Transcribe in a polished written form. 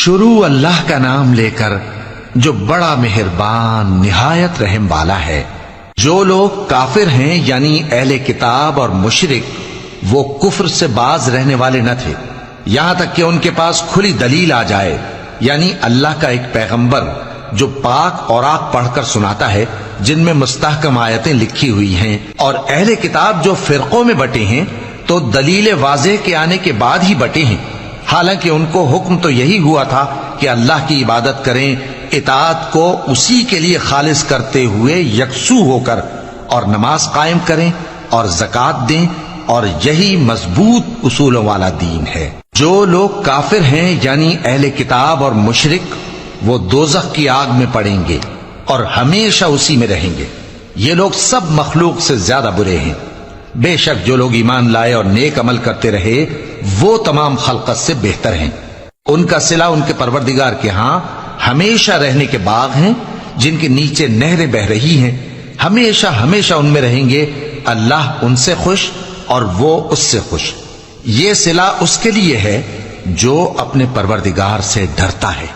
شروع اللہ کا نام لے کر جو بڑا مہربان نہایت رحم والا ہے۔ جو لوگ کافر ہیں یعنی اہل کتاب اور مشرک، وہ کفر سے باز رہنے والے نہ تھے یہاں تک کہ ان کے پاس کھلی دلیل آ جائے، یعنی اللہ کا ایک پیغمبر جو پاک اوراق پڑھ کر سناتا ہے جن میں مستحکم آیتیں لکھی ہوئی ہیں، اور اہل کتاب جو فرقوں میں بٹے ہیں تو دلیل واضح کے آنے کے بعد ہی بٹے ہیں، حالانکہ ان کو حکم تو یہی ہوا تھا کہ اللہ کی عبادت کریں، اطاعت کو اسی کے لیے خالص کرتے ہوئے یکسو ہو کر، اور نماز قائم کریں اور زکوٰۃ دیں، اور یہی مضبوط اصولوں والا دین ہے۔ جو لوگ کافر ہیں یعنی اہل کتاب اور مشرک، وہ دوزخ کی آگ میں پڑیں گے اور ہمیشہ اسی میں رہیں گے۔ یہ لوگ سب مخلوق سے زیادہ برے ہیں۔ بے شک جو لوگ ایمان لائے اور نیک عمل کرتے رہے وہ تمام خلقت سے بہتر ہیں۔ ان کا صلہ ان کے پروردگار کے ہاں ہمیشہ رہنے کے باغ ہیں جن کے نیچے نہریں بہ رہی ہیں، ہمیشہ ہمیشہ ان میں رہیں گے۔ اللہ ان سے خوش اور وہ اس سے خوش۔ یہ صلہ اس کے لیے ہے جو اپنے پروردگار سے ڈرتا ہے۔